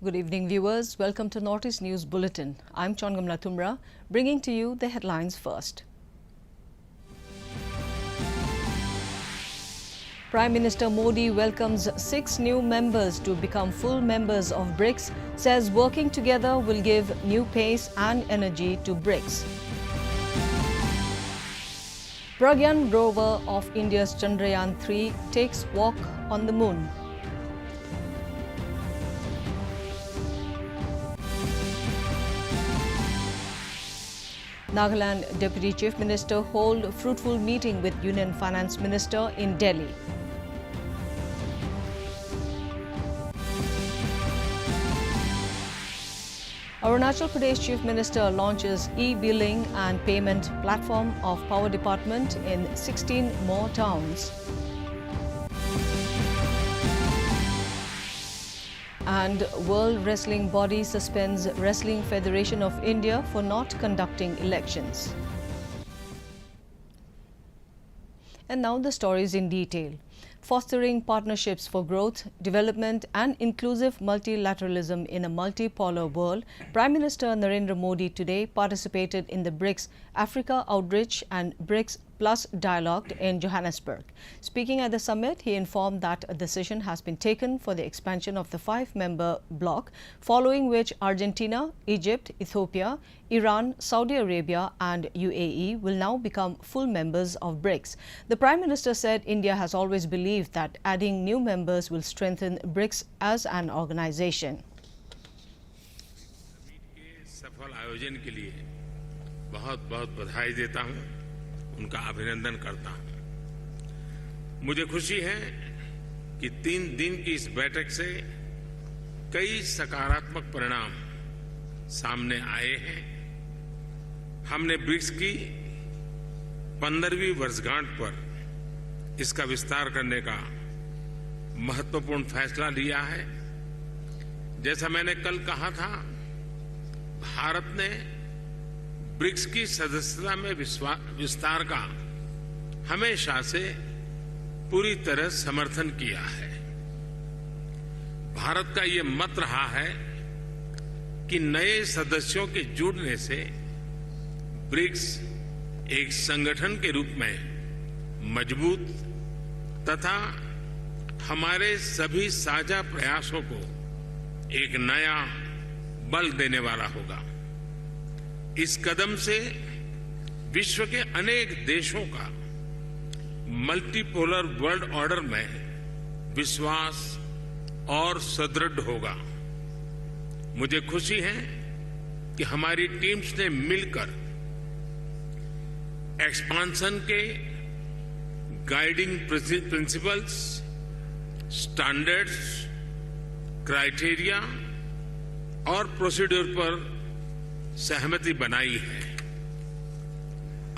Good evening, viewers. Welcome to Northeast News Bulletin. I'm Chongamla Tumra, bringing to you the headlines first. Prime Minister Modi welcomes 6 new members to become full members of BRICS, says working together will give new pace and energy to BRICS. Pragyan rover of India's Chandrayaan-3 takes walk on the moon. Nagaland Deputy Chief Minister hold fruitful meeting with Union Finance Minister in Delhi. Arunachal Pradesh Chief Minister launches e-billing and payment platform of Power Department in 16 more towns. And World Wrestling Body suspends Wrestling Federation of India for not conducting elections. And now the stories in detail. Fostering partnerships for growth, development and inclusive multilateralism in a multipolar world, Prime Minister Narendra Modi today participated in the BRICS Africa Outreach and BRICS Plus Dialogue in Johannesburg. Speaking at the summit, he informed that a decision has been taken for the expansion of the 5-member bloc, following which Argentina, Egypt, Ethiopia, Iran, Saudi Arabia and UAE will now become full members of BRICS. The Prime Minister said India has always believed that adding new members will strengthen BRICS as an organization. सफल आयोजन के लिए बहुत-बहुत बधाई देता हूं, उनका अभिनंदन करता हूं। मुझे खुशी है कि 3 दिन की इस बैठक से कई सकारात्मक परिणाम सामने आए हैं। हमने ब्रिक्स की 15वीं वर्षगांठ पर इसका विस्तार करने का महत्वपूर्ण फैसला लिया है। जैसा मैंने कल कहा था, भारत ने ब्रिक्स की सदस्यता में विस्तार का हमेशा से पूरी तरह समर्थन किया है। भारत का ये मत रहा है कि नए सदस्यों के जुड़ने से ब्रिक्स एक संगठन के रूप में मजबूत तथा हमारे सभी साझा प्रयासों को एक नया बल देने वाला होगा। इस कदम से विश्व के अनेक देशों का मल्टीपोलर वर्ल्ड ऑर्डर में विश्वास और सुदृढ़ होगा। मुझे खुशी है कि हमारी टीम्स ने मिलकर एक्सपांशन के गाइडिंग प्रिंसिपल्स, स्टैंडर्ड्स, क्राइटेरिया और प्रोसीड्यूर पर सहमति बनाई है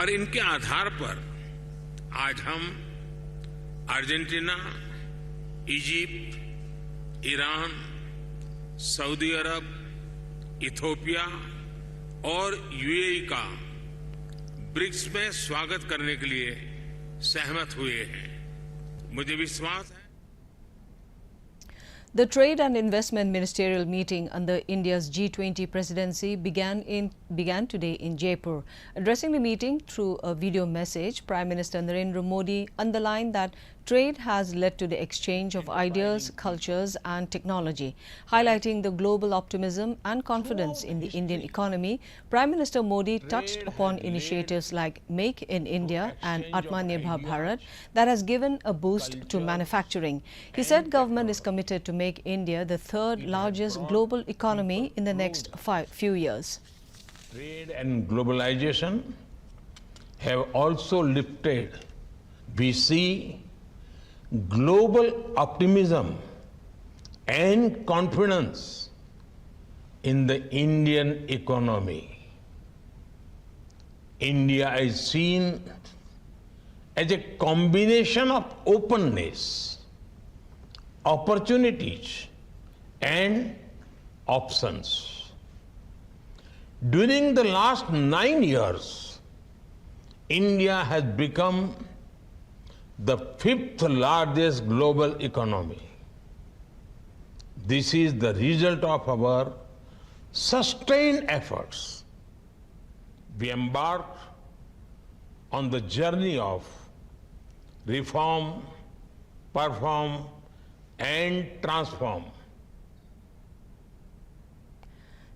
और इनके आधार पर आज हम अर्जेंटीना, इजिप्ट, ईरान, सऊदी अरब, इथियोपिया और यूएई का ब्रिक्स में स्वागत करने के लिए सहमत हुए हैं। मुझे विश्वास है The Trade and Investment Ministerial meeting under India's G20 presidency began today in Jaipur. Addressing the meeting through a video message, Prime Minister Narendra Modi underlined that trade has led to the exchange of ideas, cultures and technology. Highlighting the global optimism and confidence in the Indian economy, Prime Minister Modi touched upon initiatives like Make in India and Atmanirbhar Bharat that has given a boost to manufacturing. He said government is committed to make India the 3rd largest global economy in the next few years. Trade and globalization have also lifted. We see global optimism and confidence in the Indian economy. India is seen as a combination of openness, opportunities and options. During the last 9 years, India has become the 5th largest global economy. This is the result of our sustained efforts. We embarked on the journey of reform, perform, and transform.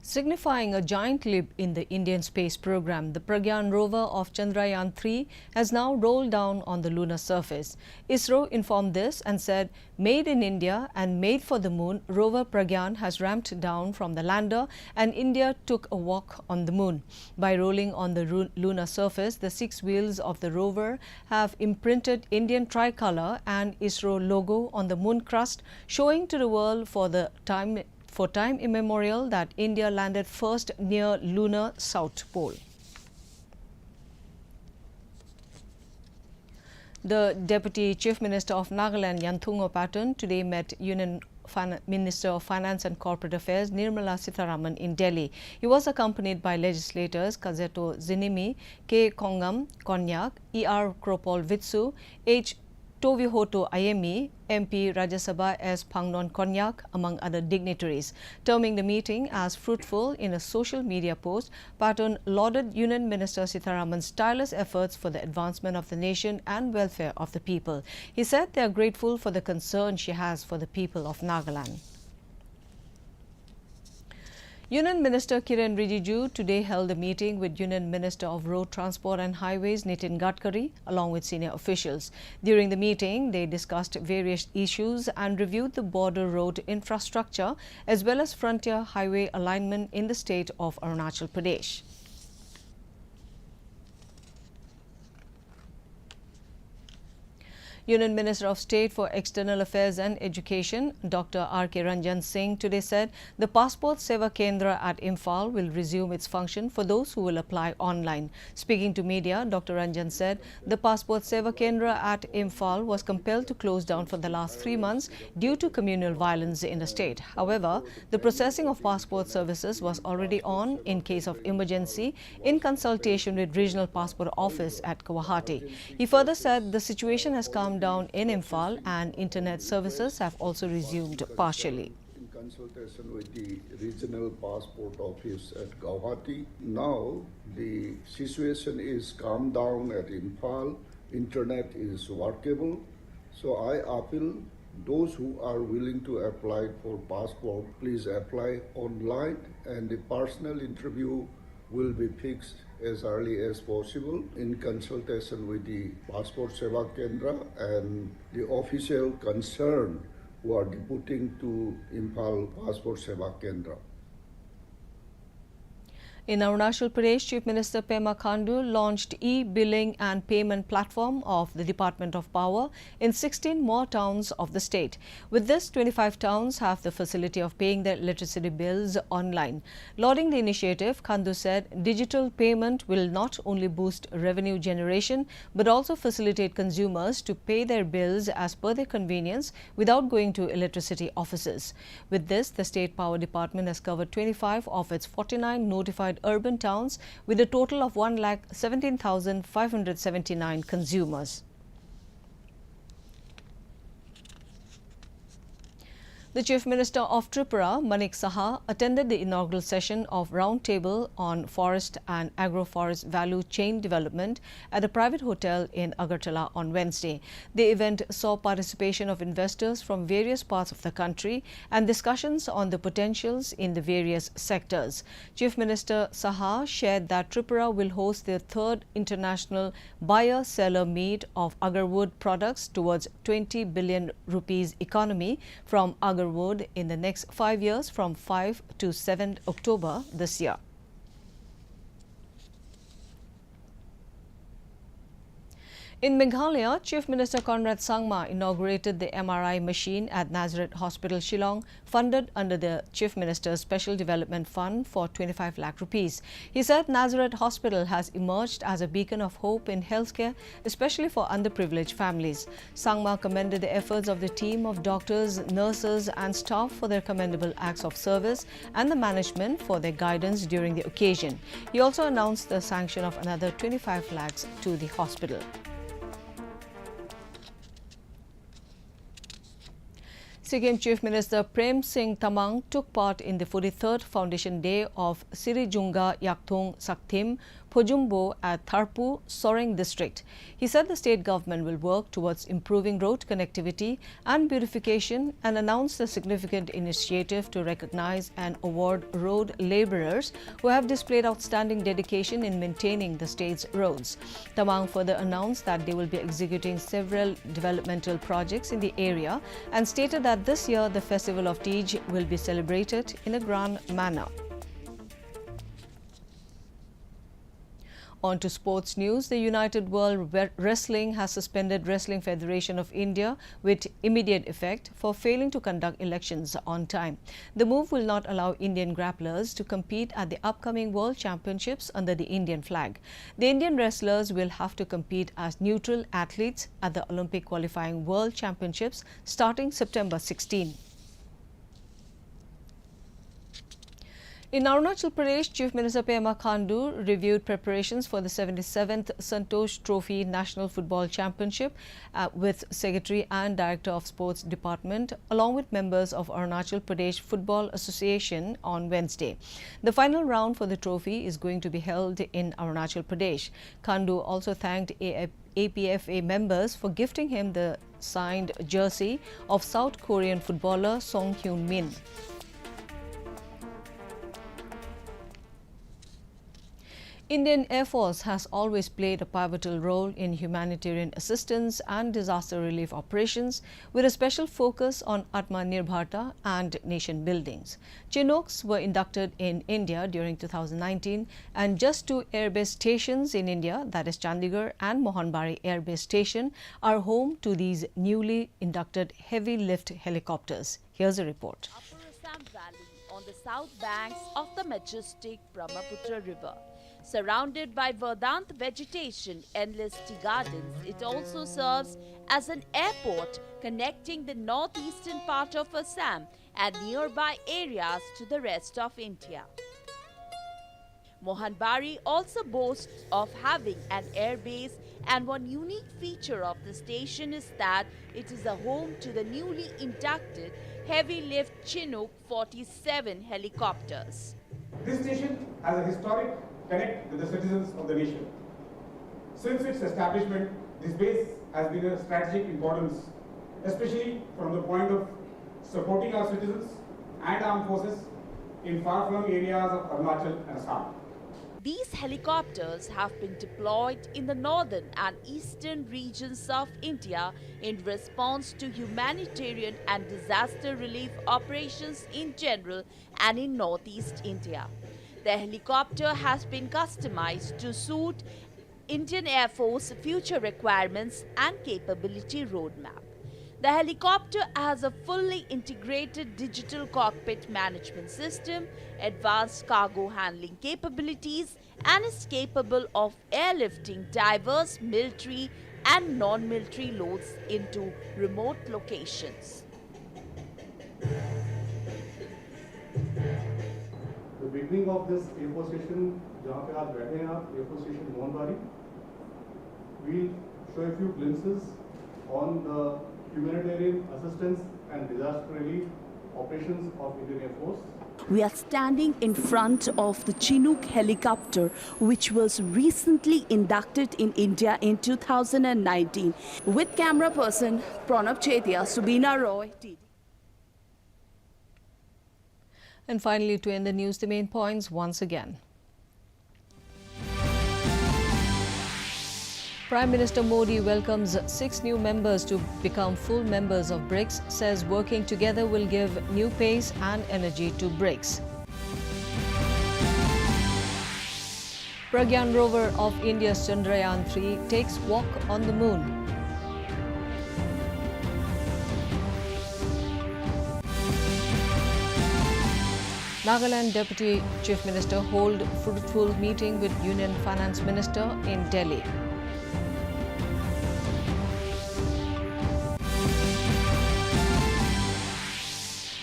Signifying a giant leap in the Indian space program, the Pragyan rover of Chandrayaan-3 has now rolled down on the lunar surface. ISRO informed this and said, made in India and made for the moon, rover Pragyan has ramped down from the lander and India took a walk on the moon. By rolling on the lunar surface, the 6 wheels of the rover have imprinted Indian tricolour and ISRO logo on the moon crust, showing to the world for time immemorial that India landed first near lunar South Pole. The Deputy Chief Minister of Nagaland, Yanthungo Patton, today met Union Minister of Finance and Corporate Affairs Nirmala Sitharaman in Delhi. He was accompanied by legislators Kazeto Zinimi, K. Kongam Konyak, E.R. Kropol Vitsu, H. Tovihoto Ayemi, MP Rajya Sabha S. Pangnon Konyak, among other dignitaries. Terming the meeting as fruitful in a social media post, Patton lauded Union Minister Sitharaman's tireless efforts for the advancement of the nation and welfare of the people. He said they are grateful for the concern she has for the people of Nagaland. Union Minister Kiren Rijiju today held a meeting with Union Minister of Road Transport and Highways Nitin Gadkari along with senior officials. During the meeting, they discussed various issues and reviewed the border road infrastructure as well as frontier highway alignment in the state of Arunachal Pradesh. Union Minister of State for External Affairs and Education, Dr. R.K. Ranjan Singh, today said the Passport Seva Kendra at Imphal will resume its function for those who will apply online. Speaking to media, Dr. Ranjan said the Passport Seva Kendra at Imphal was compelled to close down for the last 3 months due to communal violence in the state. However, the processing of passport services was already on in case of emergency in consultation with Regional Passport Office at Guwahati. He further said the situation has calmed down in Imphal and internet services have also resumed partially. In consultation with the Regional Passport Office at Guwahati, now the situation is calmed down at Imphal, internet is workable. So I appeal those who are willing to apply for passport, please apply online and the personal interview will be fixed as early as possible in consultation with the Passport Seva Kendra and the official concerned who are deputing to Imphal Passport Seva Kendra. In Arunachal Pradesh, Chief Minister Pema Khandu launched e-billing and payment platform of the Department of Power in 16 more towns of the state. With this, 25 towns have the facility of paying their electricity bills online. Lauding the initiative, Khandu said digital payment will not only boost revenue generation but also facilitate consumers to pay their bills as per their convenience without going to electricity offices. With this, the State Power Department has covered 25 of its 49 notified urban towns with a total of 1,17,579 consumers. The Chief Minister of Tripura, Manik Saha, attended the inaugural session of Roundtable on Forest and Agroforest Value Chain Development at a private hotel in Agartala on Wednesday. The event saw participation of investors from various parts of the country and discussions on the potentials in the various sectors. Chief Minister Saha shared that Tripura will host their third international buyer-seller meet of agarwood products towards 20 billion rupees economy from agarwood in the next 5 years from 5 to 7 October this year. In Meghalaya, Chief Minister Conrad Sangma inaugurated the MRI machine at Nazareth Hospital, Shillong, funded under the Chief Minister's Special Development Fund for 25 lakh rupees. He said Nazareth Hospital has emerged as a beacon of hope in healthcare, especially for underprivileged families. Sangma commended the efforts of the team of doctors, nurses and staff for their commendable acts of service and the management for their guidance during the occasion. He also announced the sanction of another 25 lakhs to the hospital. Sikkim Chief Minister Prem Singh Tamang took part in the 43rd Foundation Day of Sirijunga Yakthong Sakthim Phojumbo at Tharpu, Soreng district. He said the state government will work towards improving road connectivity and beautification and announced a significant initiative to recognize and award road laborers who have displayed outstanding dedication in maintaining the state's roads. Tamang further announced that they will be executing several developmental projects in the area and stated that this year the Festival of Tej will be celebrated in a grand manner. On to sports news. The United World Wrestling has suspended Wrestling Federation of India with immediate effect for failing to conduct elections on time. The move will not allow Indian grapplers to compete at the upcoming World Championships under the Indian flag. The Indian wrestlers will have to compete as neutral athletes at the Olympic qualifying World Championships starting September 16. In Arunachal Pradesh, Chief Minister Pema Khandu reviewed preparations for the 77th Santosh Trophy National Football Championship with Secretary and Director of Sports Department along with members of Arunachal Pradesh Football Association on Wednesday. The final round for the trophy is going to be held in Arunachal Pradesh. Khandu also thanked APFA members for gifting him the signed jersey of South Korean footballer Song Hyun-min. Indian Air Force has always played a pivotal role in humanitarian assistance and disaster relief operations with a special focus on Atmanirbharta and nation buildings. Chinooks were inducted in India during 2019 and just two airbase stations in India, that is Chandigarh and Mon-Fri Air Base Station, are home to these newly inducted heavy lift helicopters. Here's a report. Upper Assam Valley on the south banks of the majestic Brahmaputra River. Surrounded by verdant vegetation, endless tea gardens, it also serves as an airport connecting the northeastern part of Assam and nearby areas to the rest of India. Mon-Fri also boasts of having an air base, and one unique feature of the station is that it is a home to the newly inducted heavy lift Chinook 47 helicopters. This station has a historic connect with the citizens of the nation. Since its establishment, this base has been of strategic importance, especially from the point of supporting our citizens and armed forces in far-flung areas of Arunachal and Assam. These helicopters have been deployed in the northern and eastern regions of India in response to humanitarian and disaster relief operations in general and in northeast India. The helicopter has been customized to suit Indian Air Force future requirements and capability roadmap. The helicopter has a fully integrated digital cockpit management system, advanced cargo handling capabilities, and is capable of airlifting diverse military and non-military loads into remote locations. The beginning of this Air Force Station, जहाँ पे आज बैठे हैं आप, Air Force Station Mon-Fri, we'll show a few glimpses on the humanitarian assistance and disaster relief operations of Indian Air Force. We are standing in front of the Chinook helicopter, which was recently inducted in India in 2019. With camera person Pranab Chetia, Subina Roy, TD. And finally, to end the news, the main points once again. Prime Minister Modi welcomes 6 new members to become full members of BRICS, says working together will give new pace and energy to BRICS. Pragyan rover of India's Chandrayaan-3 takes walk on the moon. Nagaland Deputy Chief Minister hold fruitful meeting with Union Finance Minister in Delhi.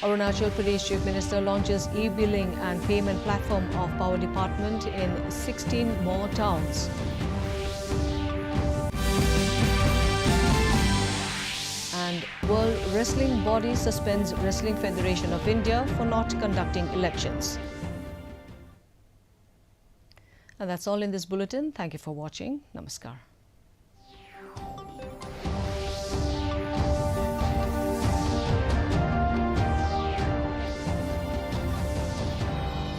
Arunachal Pradesh Chief Minister launches e-billing and payment platform of Power Department in 16 more towns. And World wrestling body suspends Wrestling Federation of India for not conducting elections. And that's all in this bulletin. Thank you for watching. Namaskar.